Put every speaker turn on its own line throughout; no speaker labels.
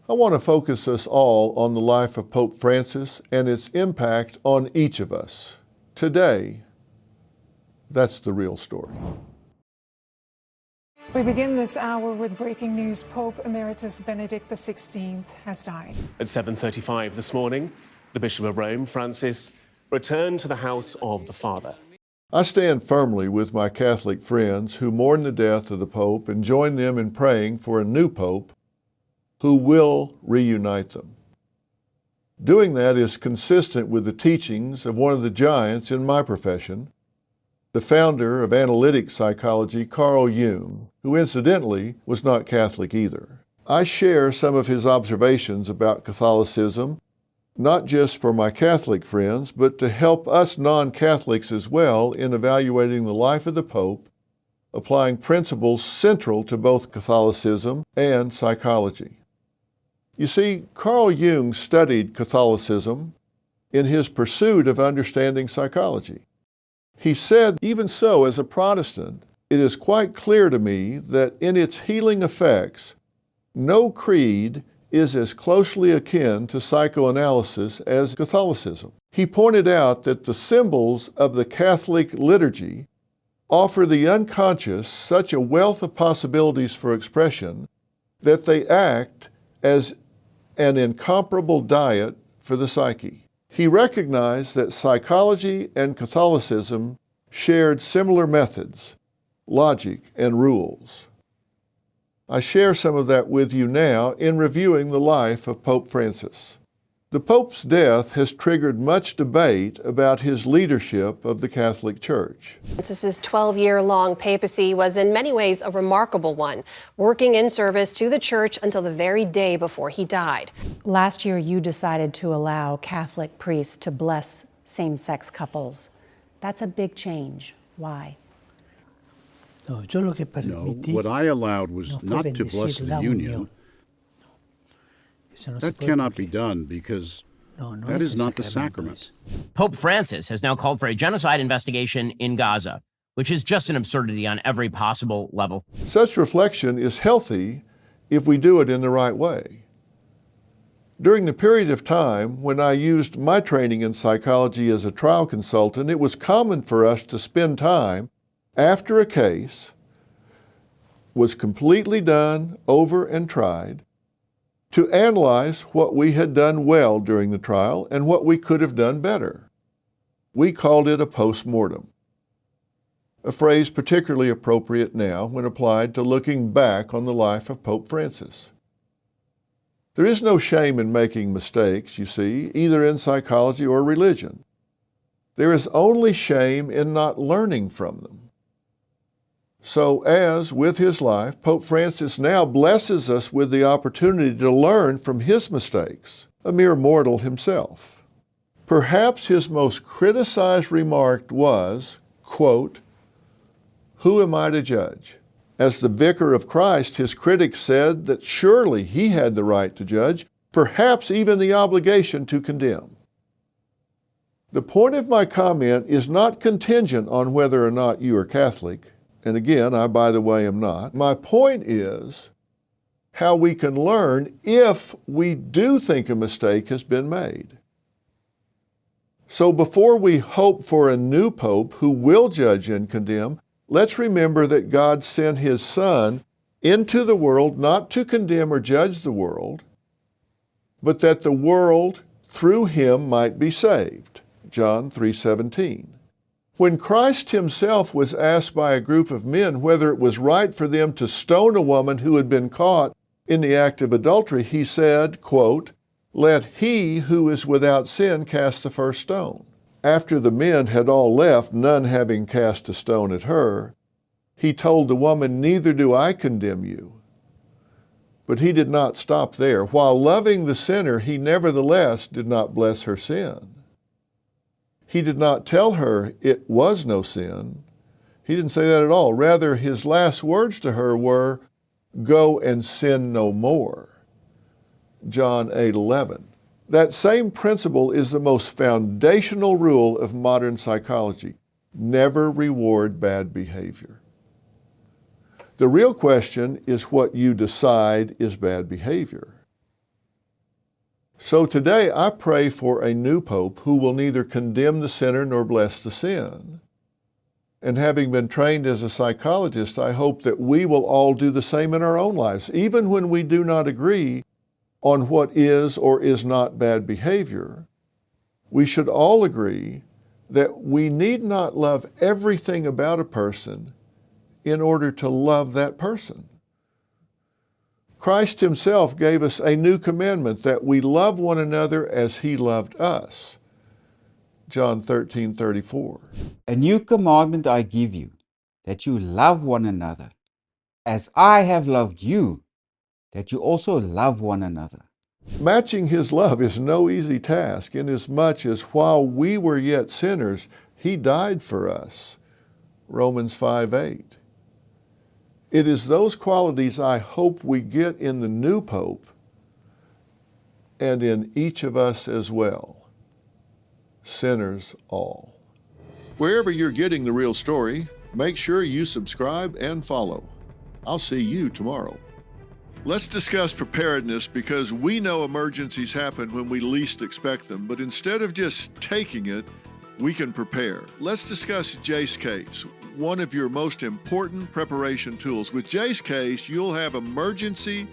I want to focus us all on the life of Pope Francis and its impact on each of us. Today, that's the real story.
We begin this hour with breaking news. Pope Emeritus Benedict XVI has died.
At 7:35 this morning, the Bishop of Rome, Francis, returned to the house of the Father.
I stand firmly with my Catholic friends who mourn the death of the Pope and join them in praying for a new Pope who will reunite them. Doing that is consistent with the teachings of one of the giants in my profession, the founder of analytic psychology, Carl Jung, who incidentally was not Catholic either. I share some of his observations about Catholicism, not just for my Catholic friends, but to help us non-Catholics as well in evaluating the life of the Pope, applying principles central to both Catholicism and psychology. You see, Carl Jung studied Catholicism in his pursuit of understanding psychology. He said, even so, as a Protestant, it is quite clear to me that in its healing effects, no creed is as closely akin to psychoanalysis as Catholicism. He pointed out that the symbols of the Catholic liturgy offer the unconscious such a wealth of possibilities for expression that they act as an incomparable diet for the psyche. He recognized that psychology and Catholicism shared similar methods, logic, and rules. I share some of that with you now in reviewing the life of Pope Francis. The Pope's death has triggered much debate about his leadership of the Catholic Church.
Francis's 12-year-long papacy was in many ways a remarkable one, working in service to the Church until the very day before he died.
Last year, you decided to allow Catholic priests to bless same-sex couples. That's a big change. Why?
No, what I allowed was not to bless the union. That cannot be done because that is not the sacrament.
Pope Francis has now called for a genocide investigation in Gaza, which is just an absurdity on every possible level.
Such reflection is healthy if we do it in the right way. During the period of time when I used my training in psychology as a trial consultant, it was common for us to spend time after a case was completely done, over and tried, to analyze what we had done well during the trial and what we could have done better. We called it a post-mortem, a phrase particularly appropriate now when applied to looking back on the life of Pope Francis. There is no shame in making mistakes, you see, either in psychology or religion. There is only shame in not learning from them. So as with his life, Pope Francis now blesses us with the opportunity to learn from his mistakes, a mere mortal himself. Perhaps his most criticized remark was, quote, "Who am I to judge?" As the vicar of Christ, his critics said that surely he had the right to judge, perhaps even the obligation to condemn. The point of my comment is not contingent on whether or not you are Catholic. And again, I, by the way, am not. My point is how we can learn if we do think a mistake has been made. So before we hope for a new pope who will judge and condemn, let's remember that God sent his Son into the world not to condemn or judge the world, but that the world through him might be saved. John 3:17. When Christ himself was asked by a group of men whether it was right for them to stone a woman who had been caught in the act of adultery, he said, quote, "Let he who is without sin cast the first stone." After the men had all left, none having cast a stone at her, he told the woman, "Neither do I condemn you." But he did not stop there. While loving the sinner, he nevertheless did not bless her sin. He did not tell her it was no sin. He didn't say that at all. Rather, his last words to her were, "Go and sin no more." John 8:11. That same principle is the most foundational rule of modern psychology. Never reward bad behavior. The real question is what you decide is bad behavior. So today I pray for a new pope who will neither condemn the sinner nor bless the sin. And having been trained as a psychologist, I hope that we will all do the same in our own lives, even when we do not agree on what is or is not bad behavior. We should all agree that we need not love everything about a person in order to love that person. Christ himself gave us a new commandment that we love one another as he loved us. John 13:34.
A new commandment I give you, that you love one another, as I have loved you, that you also love one another.
Matching his love is no easy task, inasmuch as while we were yet sinners, he died for us. Romans 5:8. It is those qualities I hope we get in the new pope and in each of us as well. Sinners all. Wherever you're getting the real story, make sure you subscribe and follow. I'll see you tomorrow. Let's discuss preparedness, because we know emergencies happen when we least expect them, but instead of just taking it, we can prepare. Let's discuss Jace Case, one of your most important preparation tools. With Jace Case, you'll have emergency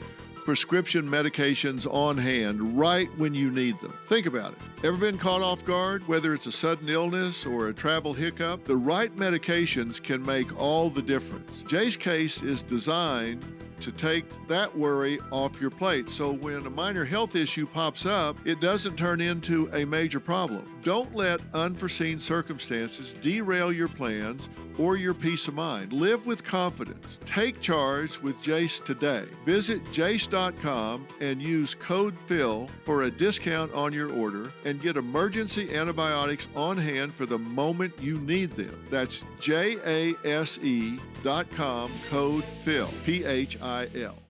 prescription medications on hand right when you need them. Think about it. Ever been caught off guard? Whether it's a sudden illness or a travel hiccup, the right medications can make all the difference. Jace Case is designed to take that worry off your plate, so when a minor health issue pops up, it doesn't turn into a major problem. Don't let unforeseen circumstances derail your plans or your peace of mind. Live with confidence. Take charge with Jace today. Visit jace.com and use code PHIL for a discount on your order and get emergency antibiotics on hand for the moment you need them. That's JASE.com, code PHIL, PHIL.